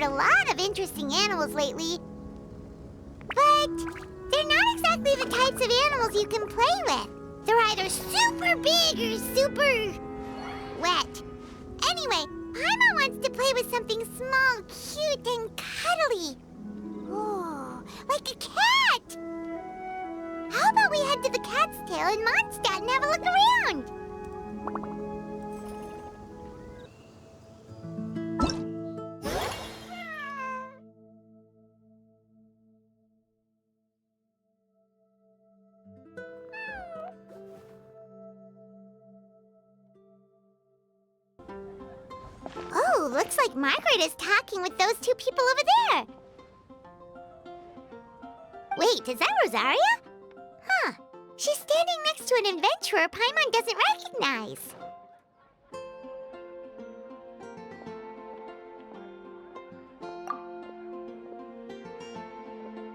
encountered a lot of interesting animals lately. But they're not exactly the types of animals you can play with. They're either super big or super wet. Anyway, Paimon wants to play with something small, cute, and cuddly. Oh, like a cat! How about we head to the Cat's Tail in Mondstadt and have a look around? Oh, looks like Margaret is talking with those two people over there. Wait, is that Rosaria? Huh. She's standing next to an adventurer Paimon doesn't recognize.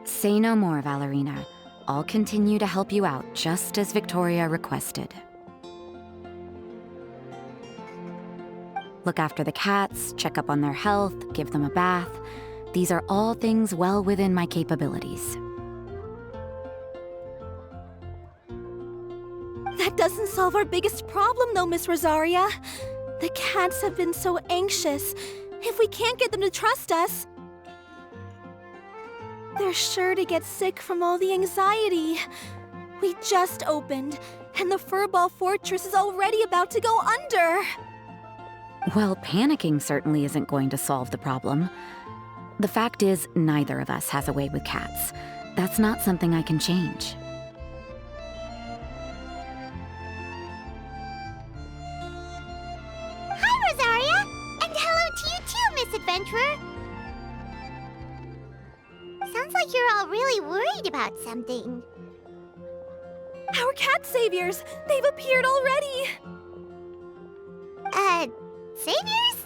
Say no more, Valerina. I'll continue to help you out, just as Victoria requested. Look after the cats, check up on their health, give them a bath. These are all things well within my capabilities. That doesn't solve our biggest problem, though, Miss Rosaria. The cats have been so anxious. If we can't get them to trust us, they're sure to get sick from all the anxiety. We just opened, and the Furball Fortress is already about to go under. Well, panicking certainly isn't going to solve the problem. The fact is, neither of us has a way with cats. That's not something I can change. Hi, Rosaria! And hello to you too, Miss Adventurer! Sounds like you're all really worried about something. Our cat saviors! They've appeared already! Saviors?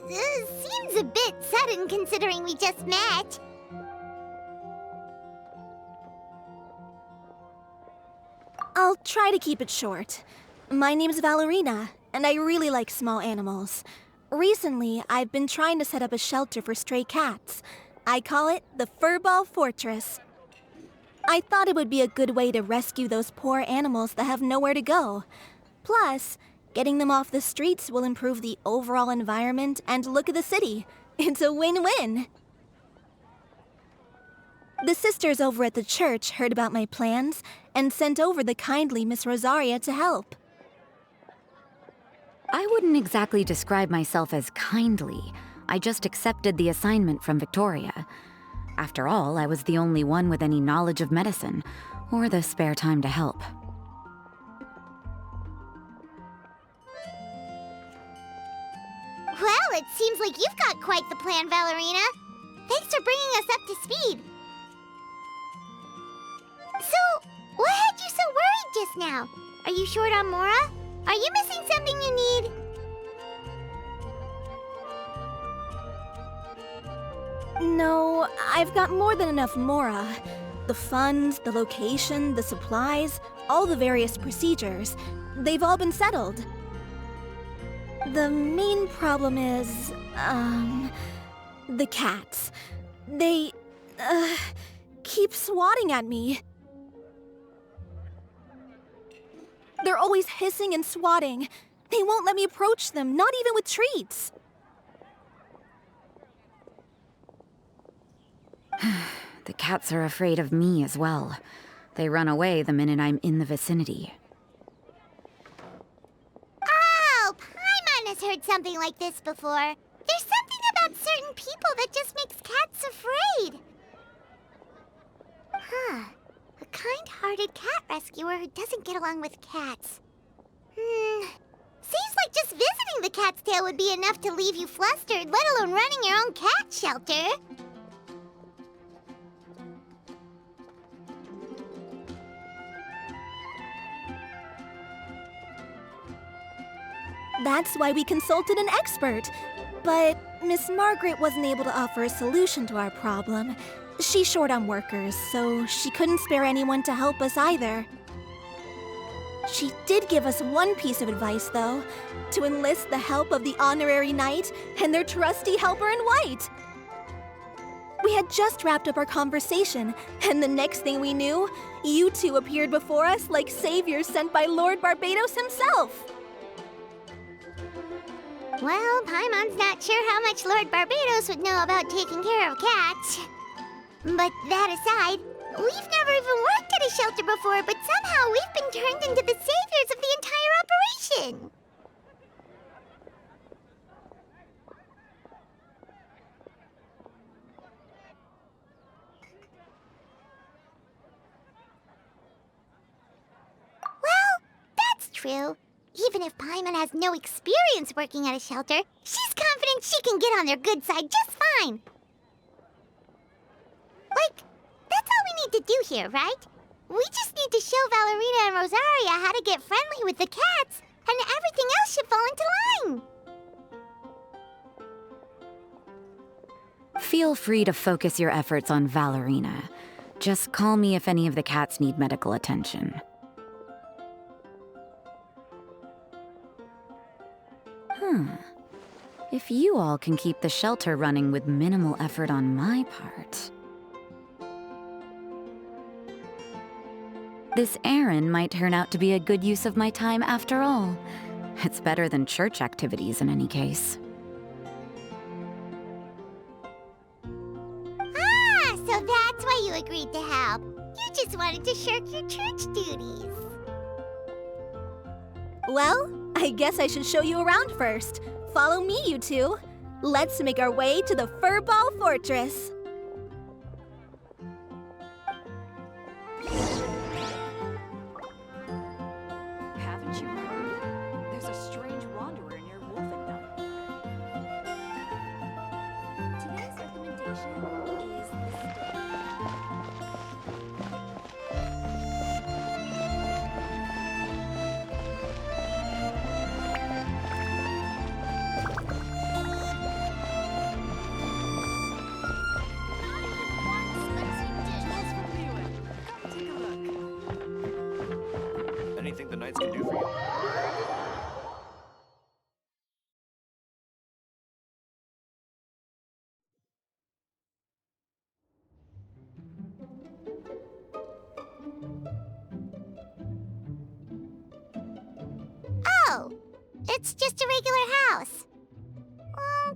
Seems a bit sudden considering we just met. I'll try to keep it short. My name's Valerina, and I really like small animals. Recently, I've been trying to set up a shelter for stray cats. I call it the Furball Fortress. I thought it would be a good way to rescue those poor animals that have nowhere to go. Plus, getting them off the streets will improve the overall environment and look of the city. It's a win-win. The sisters over at the church heard about my plans and sent over the kindly Miss Rosaria to help. I wouldn't exactly describe myself as kindly. I just accepted the assignment from Victoria. After all, I was the only one with any knowledge of medicine, or the spare time to help. Well, it seems like you've got quite the plan, Valerina. Thanks for bringing us up to speed. So, what had you so worried just now? Are you short on Mora? Are you missing something you need? No, I've got more than enough Mora. The funds, the location, the supplies, all the various procedures. They've all been settled. The main problem is, the cats. They, keep swatting at me. They're always hissing and swatting. They won't let me approach them, not even with treats. The cats are afraid of me as well. They run away the minute I'm in the vicinity. Oh, Paimon has heard something like this before. There's something about certain people that just makes cats afraid. Huh. A kind-hearted cat rescuer who doesn't get along with cats. Seems like just visiting the Cat's Tail would be enough to leave you flustered, let alone running your own cat shelter. That's why we consulted an expert. But Miss Margaret wasn't able to offer a solution to our problem. She's short on workers, so she couldn't spare anyone to help us either. She did give us one piece of advice, though, to enlist the help of the Honorary Knight and their trusty helper in white. We had just wrapped up our conversation, and the next thing we knew, you two appeared before us like saviors sent by Lord Barbados himself. Well, Paimon's not sure how much Lord Barbados would know about taking care of cats. But that aside, we've never even worked at a shelter before, but somehow we've been turned into the saviors of the entire operation. Well, that's true. Even if Paimon has no experience working at a shelter, she's confident she can get on their good side just fine. Like, that's all we need to do here, right? We just need to show Valerina and Rosaria how to get friendly with the cats, and everything else should fall into line. Feel free to focus your efforts on Valerina. Just call me if any of the cats need medical attention. If you all can keep the shelter running with minimal effort on my part... This errand might turn out to be a good use of my time after all. It's better than church activities in any case. Ah, so that's why you agreed to help. You just wanted to shirk your church duties. Well, I guess I should show you around first. Follow me, you two. Let's make our way to the Furball Fortress. Haven't you heard? There's a strange wanderer near Wolfenheim. Today's recommendation is the steak. Anything the Knights can do for you? Oh, it's just a regular house.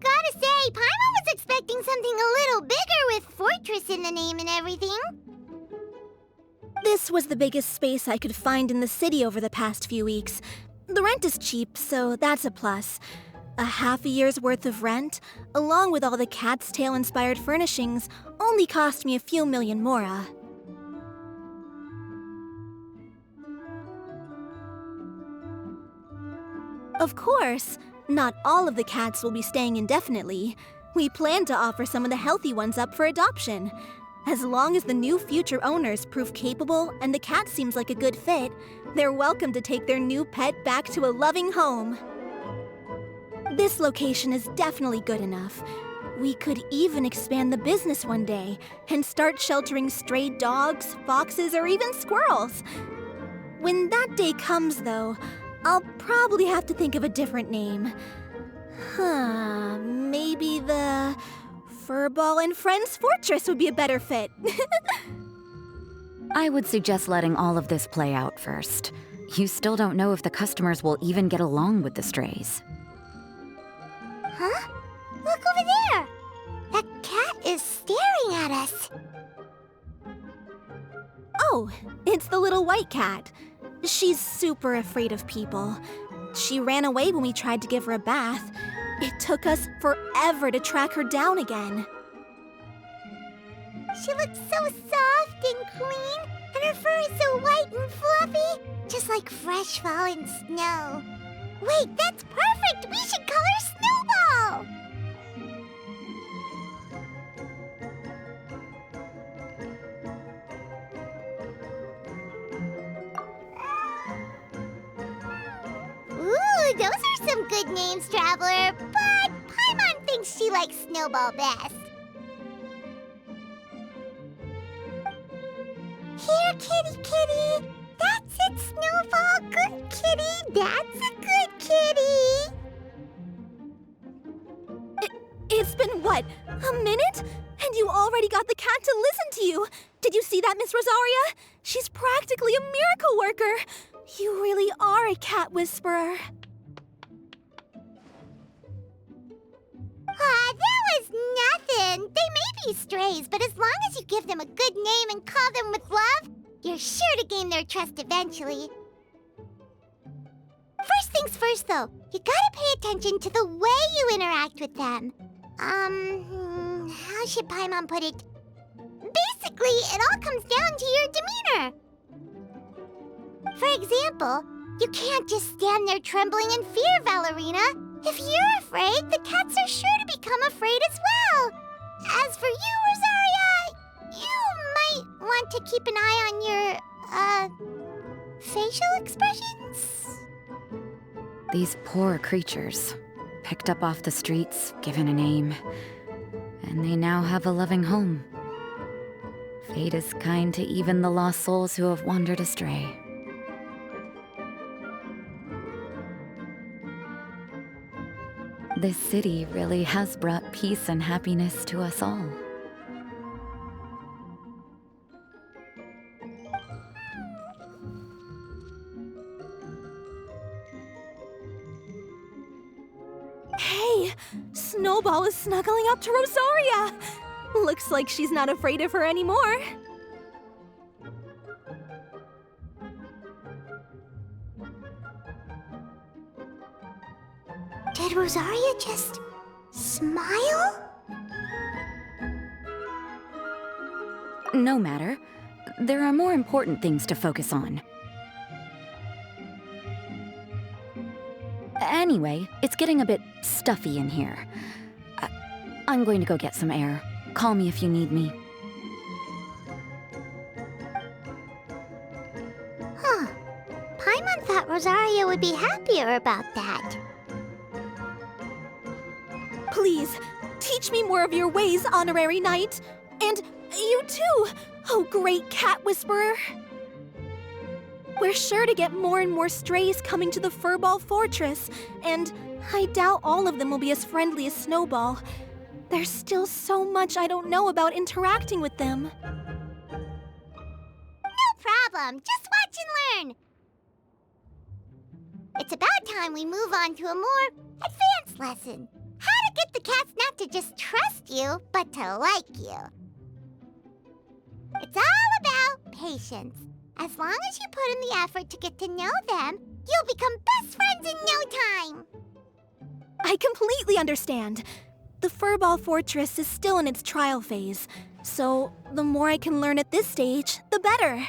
Gotta say, Paimon was expecting something a little bigger with Fortress in the name and everything. This was the biggest space I could find in the city over the past few weeks. The rent is cheap, so that's a plus. A half a year's worth of rent, along with all the Cat's Tail-inspired furnishings, only cost me a few million mora. Of course, not all of the cats will be staying indefinitely. We plan to offer some of the healthy ones up for adoption. As long as the new future owners prove capable and the cat seems like a good fit, they're welcome to take their new pet back to a loving home. This location is definitely good enough. We could even expand the business one day and start sheltering stray dogs, foxes, or even squirrels. When that day comes, though, I'll probably have to think of a different name. Maybe the Furball and Friends Fortress would be a better fit. I would suggest letting all of this play out first. You still don't know if the customers will even get along with the strays. Huh? Look over there! That cat is staring at us. Oh, it's the little white cat. She's super afraid of people. She ran away when we tried to give her a bath. It took us forever to track her down again. She looks so soft and clean, and her fur is so white and fluffy, just like fresh fallen snow. Wait, that's perfect! We should call her Snowball! Ooh, those are some good names, Traveler, but Paimon thinks she likes Snowball best. Here, kitty, kitty. That's it, Snowball. Good kitty. That's a good kitty. It's been what, a minute? And you already already got the cat to listen to you. Did you see that, Miss Rosaria? She's practically a miracle worker. You really are a cat whisperer. That was nothing. They may be strays, but as long as you give them a good name and call them with love, you're sure to gain their trust eventually. First things first, though, you gotta pay attention to the way you interact with them. How should Paimon put it? Basically, it all comes down to your demeanor. For example, you can't just stand there trembling in fear, Valerina. If you're afraid, the cats are sure to become afraid as well. As for you, Rosaria, you might want to keep an eye on your, facial expressions. These poor creatures, picked up off the streets, given a name, and they now have a loving home. Fate is kind to even the lost souls who have wandered astray. This city really has brought peace and happiness to us all. Hey, Snowball is snuggling up to Rosaria. Looks like she's not afraid of her anymore. Did Rosaria just smile? No matter. There are more important things to focus on. Anyway, it's getting a bit stuffy in here. I'm going to go get some air. Call me if you need me. Huh. Paimon thought Rosaria would be happier about that. Please, teach me more of your ways, Honorary Knight. And you too, oh great cat whisperer. We're sure to get more and more strays coming to the Furball Fortress, and I doubt all of them will be as friendly as Snowball. There's still so much I don't know about interacting with them. No problem. Just watch and learn. It's about time we move on to a more advanced lesson. How to get the cats not to just trust you, but to like you. It's all about patience. As long as you put in the effort to get to know them, you'll become best friends in no time. I completely understand. The Furball Fortress is still in its trial phase, so the more I can learn at this stage, the better.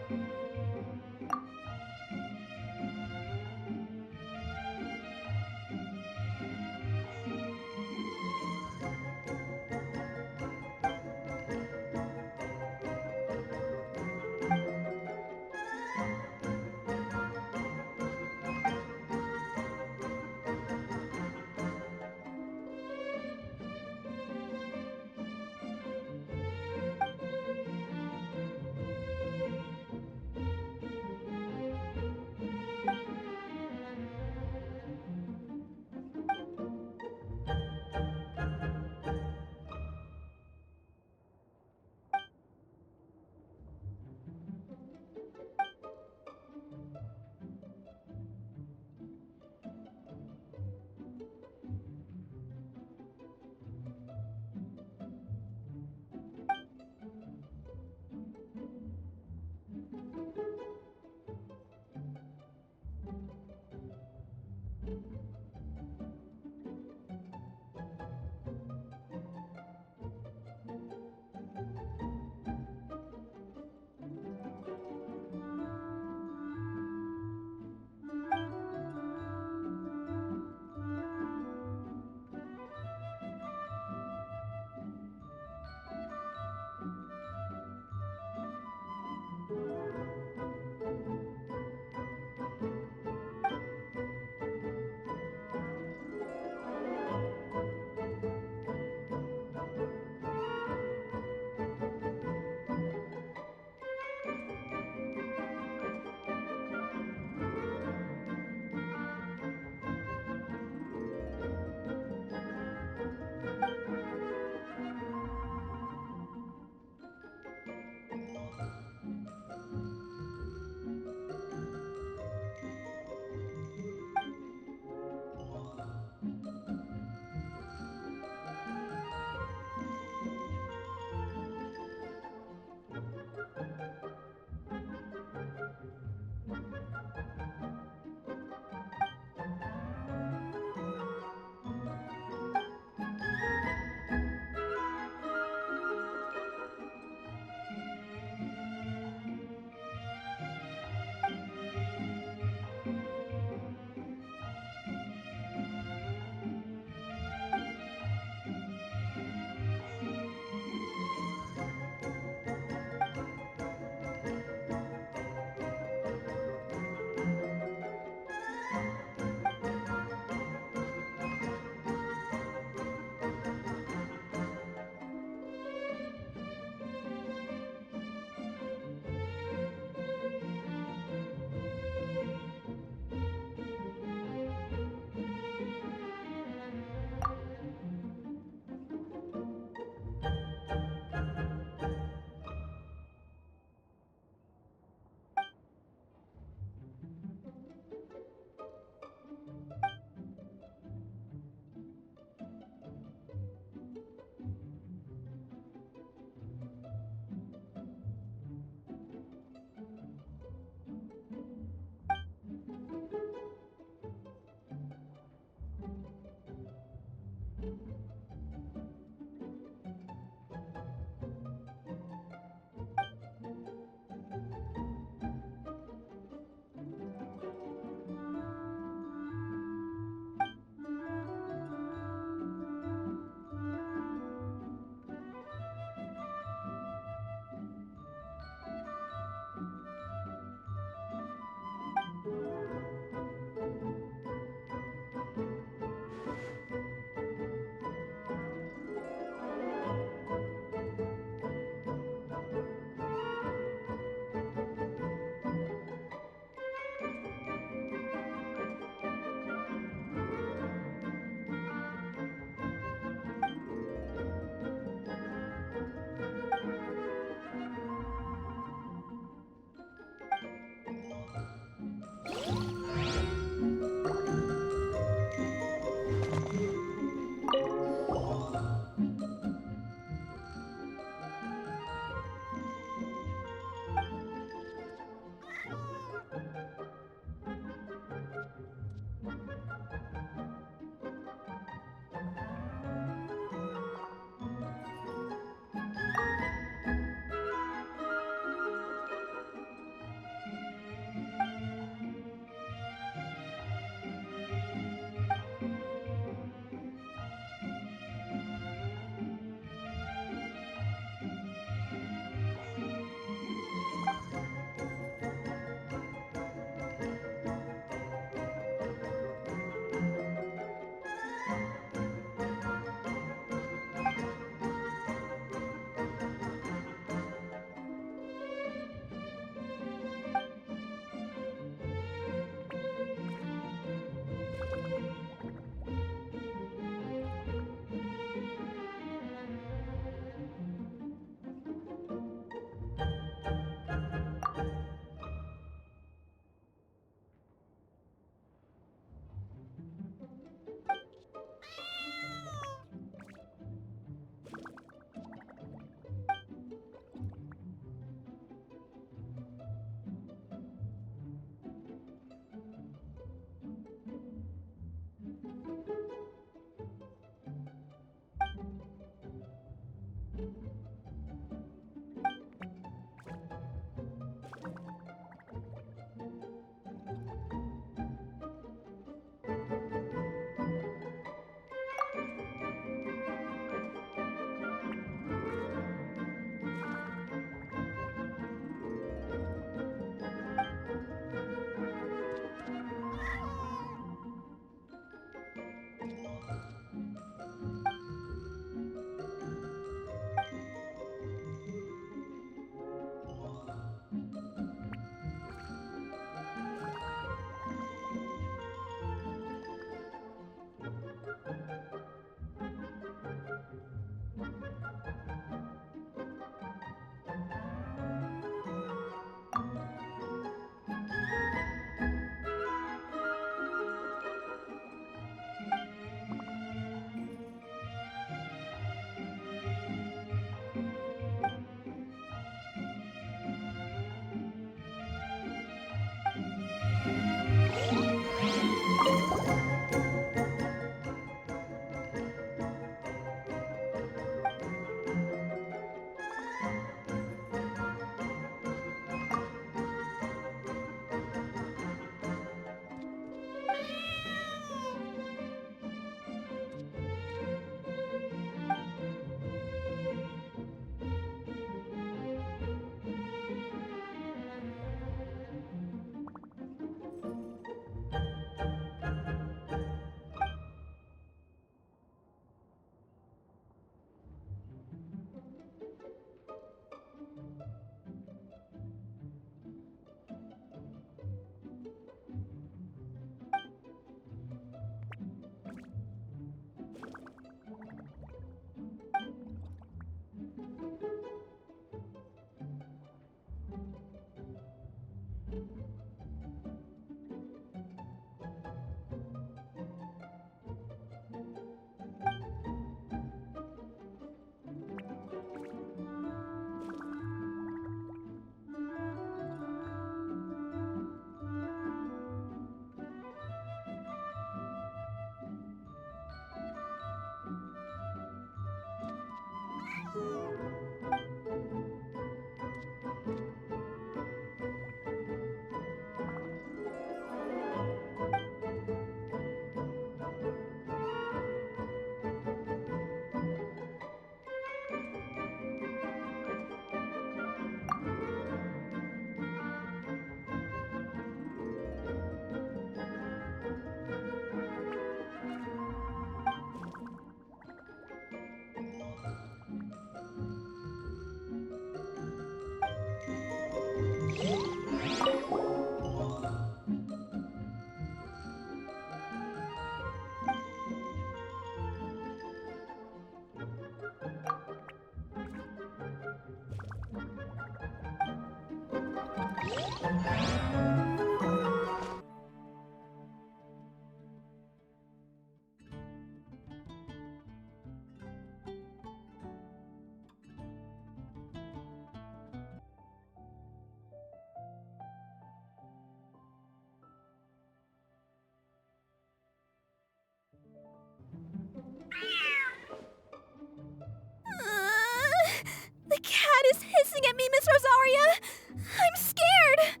The cat is hissing at me, Miss Rosaria! I'm scared!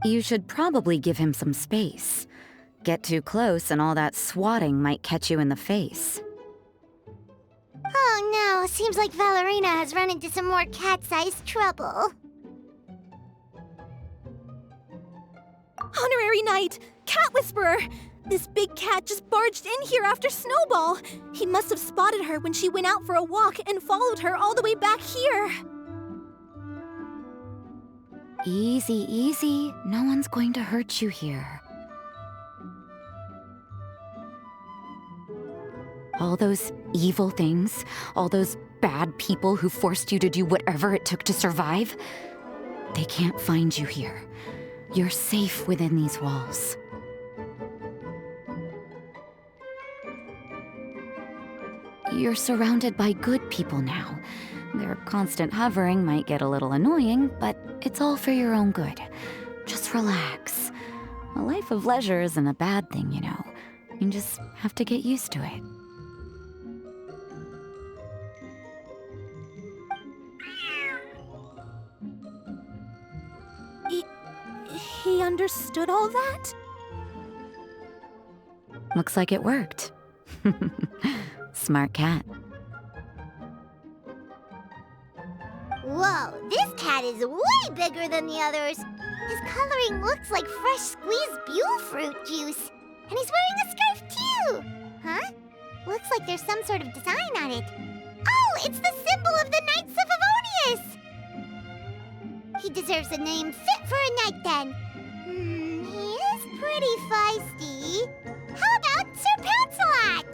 You should probably give him some space. Get too close and all that swatting might catch you in the face. Oh no, seems like Valerina has run into some more cat-sized trouble. Honorary Knight! Cat Whisperer! This big cat just barged in here after Snowball! He must have spotted her when she went out for a walk and followed her all the way back here! Easy, easy. No one's going to hurt you here. All those evil things, all those bad people who forced you to do whatever it took to survive, they can't find you here. You're safe within these walls. You're surrounded by good people now. Their constant hovering might get a little annoying, but it's all for your own good. Just relax. A life of leisure isn't a bad thing, you know. You just have to get used to it. He understood all that? Looks like it worked. Smart cat. Whoa, this cat is way bigger than the others. His coloring looks like fresh squeezed Buell fruit juice. And he's wearing a scarf too! Huh? Looks like there's some sort of design on it. Oh, it's the symbol of the Knights of Favonius! He deserves a name fit for a knight then. He is pretty feisty. How about Sir Pouncelot?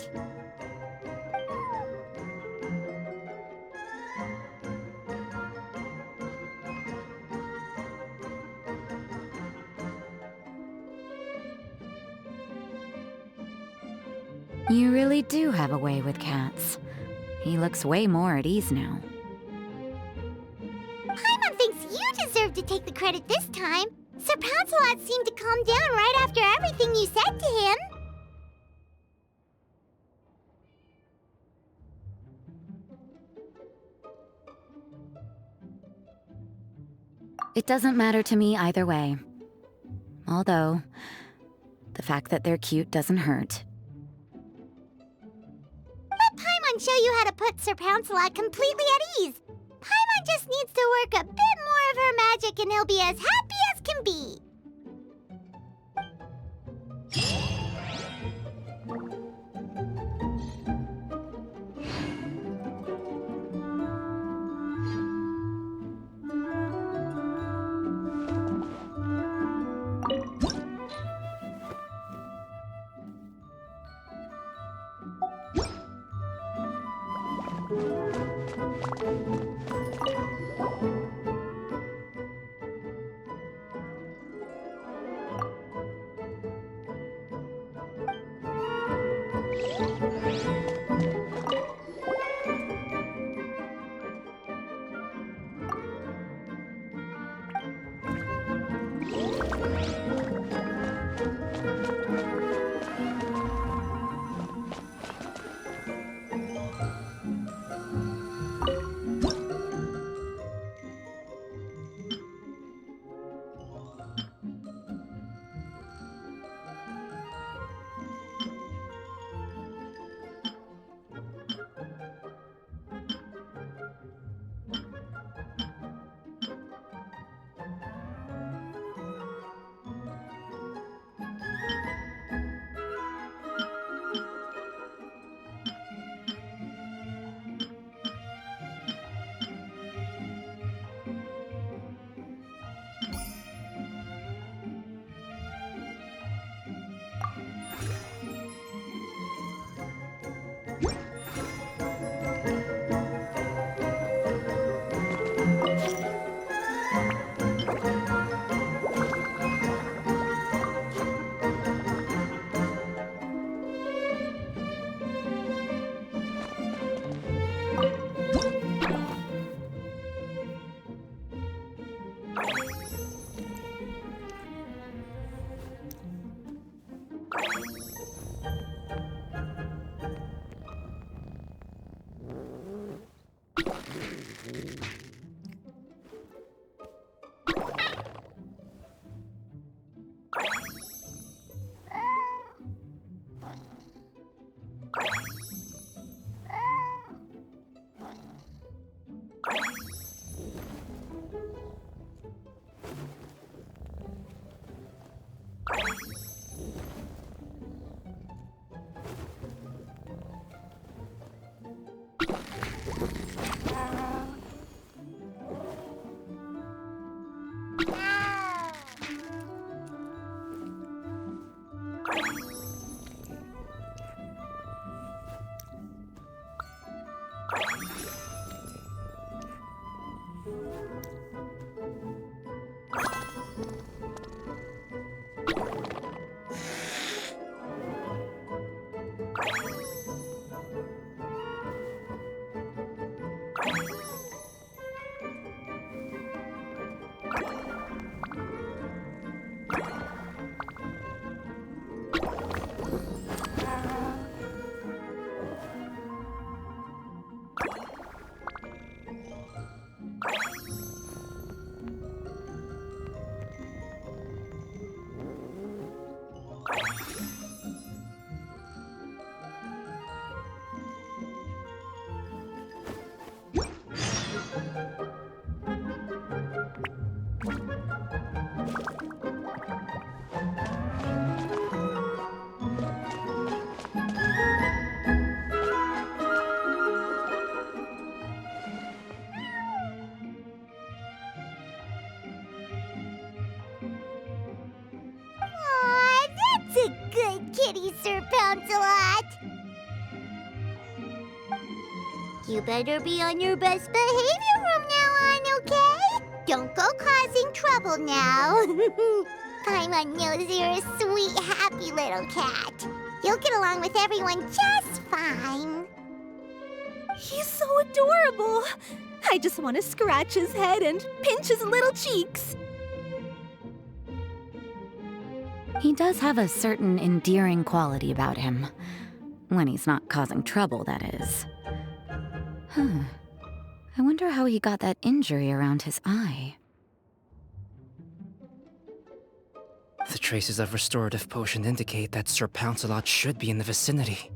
You really do have a way with cats. He looks way more at ease now. Paimon thinks you deserve to take the credit this time. Sir Pouncelot seemed to calm down right after everything you said to him. It doesn't matter to me either way. Although, the fact that they're cute doesn't hurt. Let Paimon show you how to put Sir Pouncelot completely at ease. Paimon just needs to work a bit more of her magic and he'll be as happy as can be. Aw, that's a good kitty, Sir Pouncelot. You better be on your best behavior from now on, okay? Don't go causing trouble now. Paimon knows you're a sweet, happy little cat. You'll get along with everyone just fine. He's so adorable. I just want to scratch his head and pinch his little cheeks. He does have a certain endearing quality about him. When he's not causing trouble, that is. I wonder how he got that injury around his eye. The traces of restorative potion indicate that Sir Pouncelot should be in the vicinity.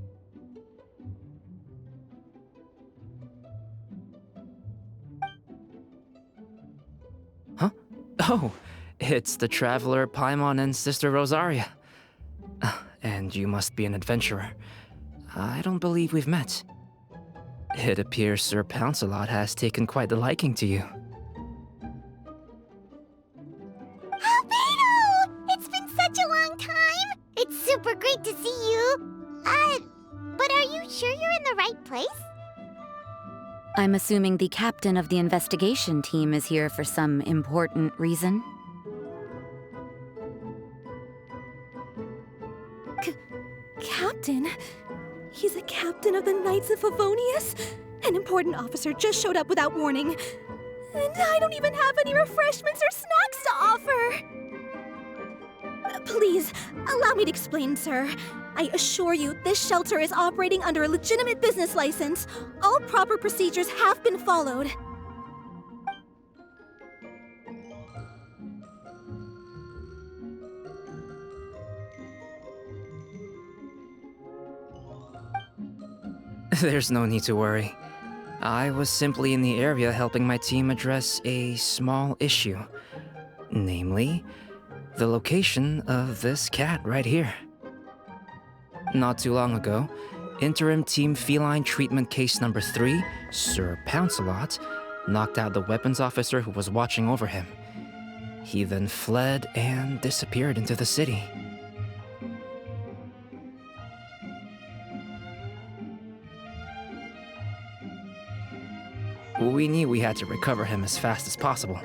Huh? Oh, it's the traveler Paimon and Sister Rosaria. And you must be an adventurer. I don't believe we've met. It appears Sir Pouncelot has taken quite the liking to you. Albedo! It's been such a long time! It's super great to see you! But are you sure you're in the right place? I'm assuming the captain of the investigation team is here for some important reason? Captain? He's a captain of the Knights of Favonius? An important officer just showed up without warning. And I don't even have any refreshments or snacks to offer! Please, allow me to explain, sir. I assure you, this shelter is operating under a legitimate business license. All proper procedures have been followed. There's no need to worry. I was simply in the area helping my team address a small issue. Namely, the location of this cat right here. Not too long ago, Interim Team Feline Treatment Case number 3, Sir Pouncelot, knocked out the weapons officer who was watching over him. He then fled and disappeared into the city. We knew we had to recover him as fast as possible.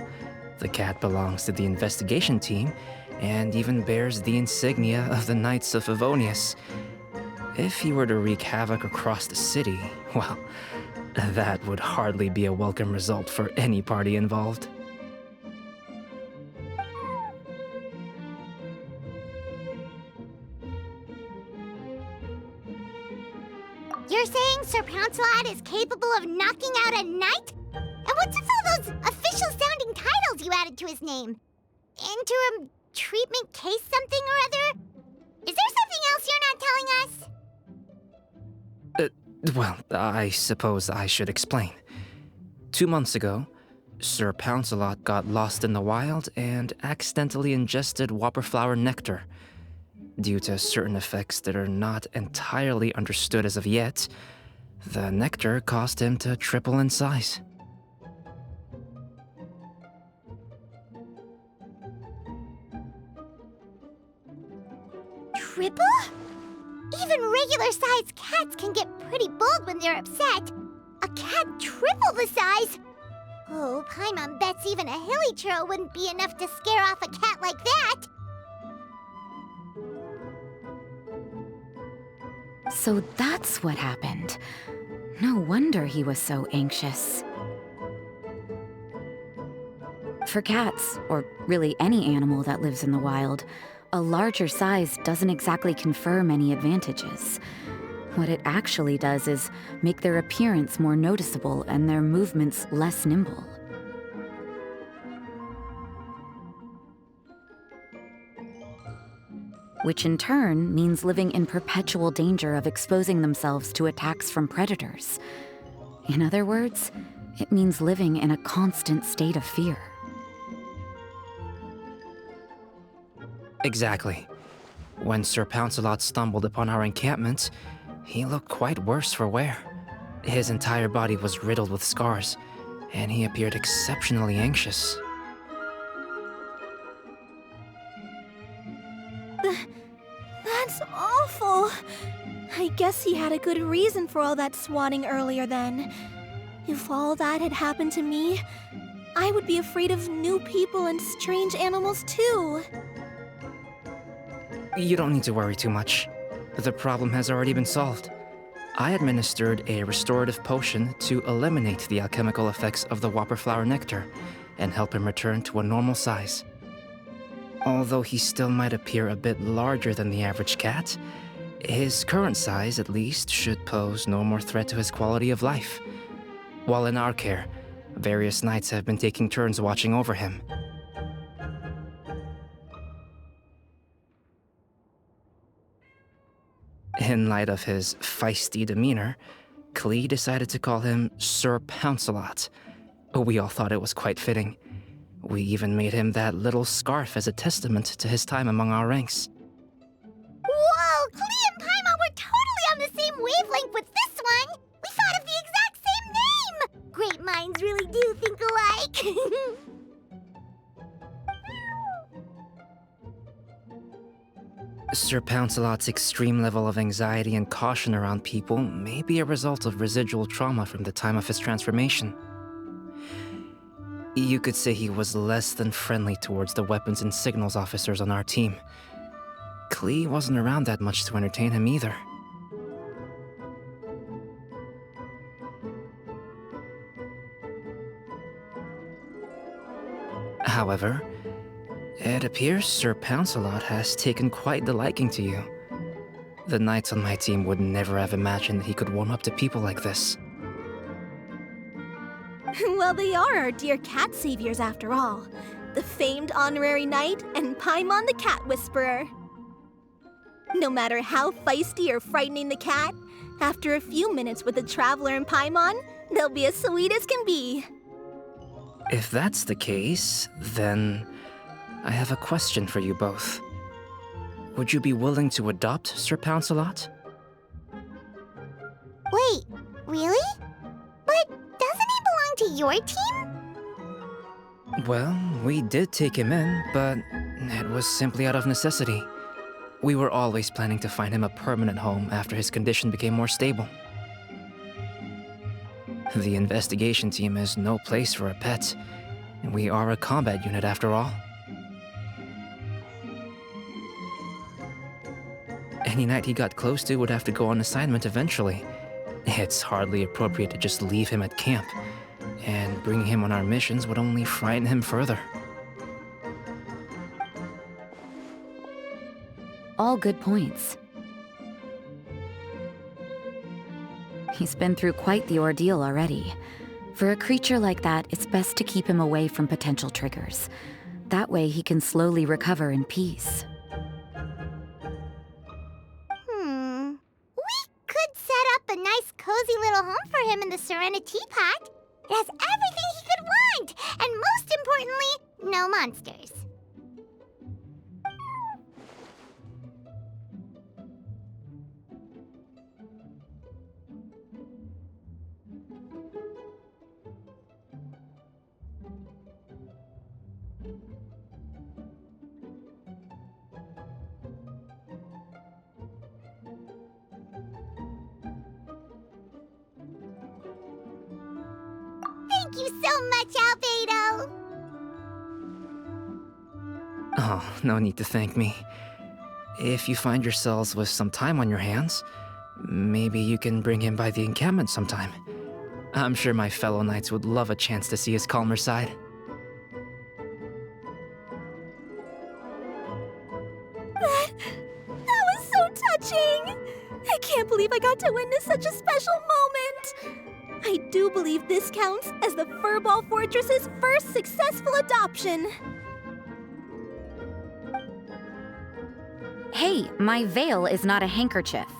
The cat belongs to the investigation team, and even bears the insignia of the Knights of Favonius. If he were to wreak havoc across the city, well, that would hardly be a welcome result for any party involved. You're saying Sir Pouncelot is capable of knocking out a knight? And what's with all those official-sounding titles you added to his name? Interim treatment case something or other? Is there something else you're not telling us? Well, I suppose I should explain. 2 months ago, Sir Pouncelot got lost in the wild and accidentally ingested whopperflower nectar. Due to certain effects that are not entirely understood as of yet, the nectar caused him to triple in size. Triple? Even regular-sized cats can get pretty bold when they're upset. A cat triple the size? Oh, Paimon bets even a hilly churl wouldn't be enough to scare off a cat like that. So that's what happened. No wonder he was so anxious. For cats, or really any animal that lives in the wild, a larger size doesn't exactly confer many advantages. What it actually does is make their appearance more noticeable and their movements less nimble. Which in turn means living in perpetual danger of exposing themselves to attacks from predators. In other words, it means living in a constant state of fear. Exactly. When Sir Pouncelot stumbled upon our encampment, he looked quite worse for wear. His entire body was riddled with scars, and he appeared exceptionally anxious. That's awful. I guess he had a good reason for all that swatting earlier then. If all that had happened to me, I would be afraid of new people and strange animals too. You don't need to worry too much. The problem has already been solved. I administered a restorative potion to eliminate the alchemical effects of the whopperflower nectar and help him return to a normal size. Although he still might appear a bit larger than the average cat, his current size, at least, should pose no more threat to his quality of life. While in our care, various knights have been taking turns watching over him. In light of his feisty demeanor, Klee decided to call him Sir Pouncelot. We all thought it was quite fitting. We even made him that little scarf as a testament to his time among our ranks. Whoa, Klee and Paimon were totally on the same wavelength with this one! We thought of the exact same name! Great minds really do think alike! Sir Pouncelot's extreme level of anxiety and caution around people may be a result of residual trauma from the time of his transformation. You could say he was less than friendly towards the weapons and signals officers on our team. Klee wasn't around that much to entertain him either. However, it appears Sir Pouncelot has taken quite the liking to you. The knights on my team would never have imagined that he could warm up to people like this. Well, they are our dear cat saviors after all. The famed honorary knight and Paimon the cat whisperer. No matter how feisty or frightening the cat, after a few minutes with the traveler and Paimon, they'll be as sweet as can be. If that's the case, then I have a question for you both. Would you be willing to adopt Sir Pouncelot? Wait, really? But doesn't he belong to your team? Well, we did take him in, but it was simply out of necessity. We were always planning to find him a permanent home after his condition became more stable. The investigation team is no place for a pet, and we are a combat unit after all. Any knight he got close to would have to go on assignment eventually. It's hardly appropriate to just leave him at camp, and bringing him on our missions would only frighten him further. All good points. He's been through quite the ordeal already. For a creature like that, it's best to keep him away from potential triggers. That way he can slowly recover in peace. We could set up a nice, cozy little home for him in the Serenity Pot. It has everything he could want, and most importantly, no monsters. Thank you so much, Albedo! Oh, no need to thank me. If you find yourselves with some time on your hands, maybe you can bring him by the encampment sometime. I'm sure my fellow knights would love a chance to see his calmer side. That was so touching! I can't believe I got to witness such a special moment! I do believe this counts as the Furball Fortress's first successful adoption. Hey, my veil is not a handkerchief.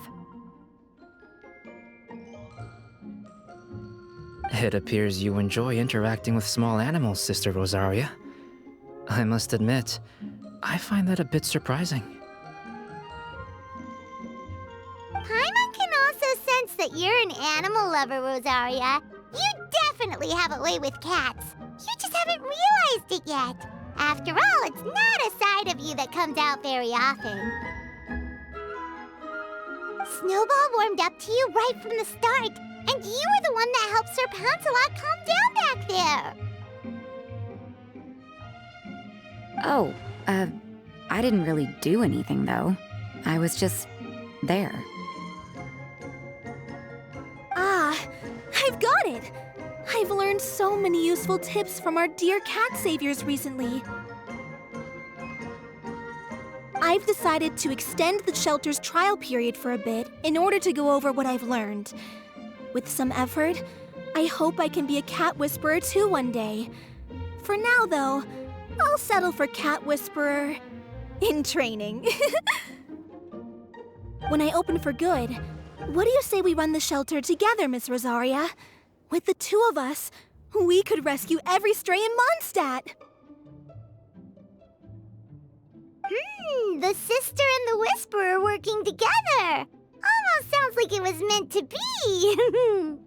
It appears you enjoy interacting with small animals, Sister Rosaria. I must admit, I find that a bit surprising. Paimon can also sense that you're an animal lover, Rosaria. You definitely have a way with cats. You just haven't realized it yet. After all, it's not a side of you that comes out very often. Snowball warmed up to you right from the start, and you were the one that helped Sir Pouncelot calm down back there. Oh, I didn't really do anything, though. I was just there. Ah, I've got it! I've learned so many useful tips from our dear cat saviors recently. I've decided to extend the shelter's trial period for a bit in order to go over what I've learned. With some effort, I hope I can be a cat whisperer too one day. For now, though, I'll settle for cat whisperer in training. When I open for good, what do you say we run the shelter together, Miss Rosaria? With the two of us, we could rescue every stray in Mondstadt. The sister and the whisperer working together. Almost sounds like it was meant to be.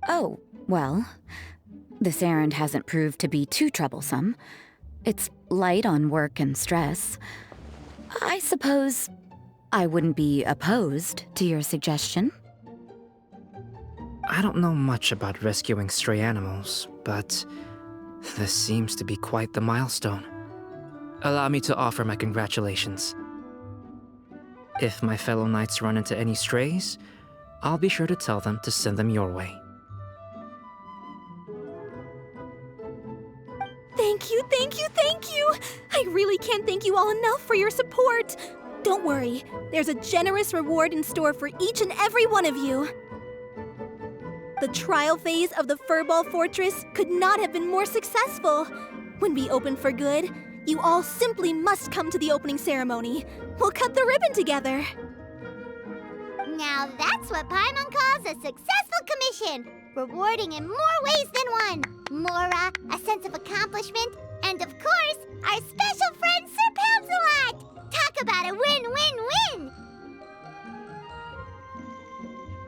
Oh, well, this errand hasn't proved to be too troublesome. It's light on work and stress. I suppose I wouldn't be opposed to your suggestion. I don't know much about rescuing stray animals, but this seems to be quite the milestone. Allow me to offer my congratulations. If my fellow knights run into any strays, I'll be sure to tell them to send them your way. Thank you, thank you, thank you! I really can't thank you all enough for your support. Don't worry, there's a generous reward in store for each and every one of you. The trial phase of the Furball Fortress could not have been more successful. When we open for good, you all simply must come to the opening ceremony. We'll cut the ribbon together. Now that's what Paimon calls a successful commission. Rewarding in more ways than one. Mora, a sense of accomplishment, and of course, our special friend Sir Pouncelot. Talk about a win-win-win.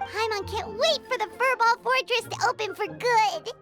Paimon can't wait for the Furball Fortress to open for good.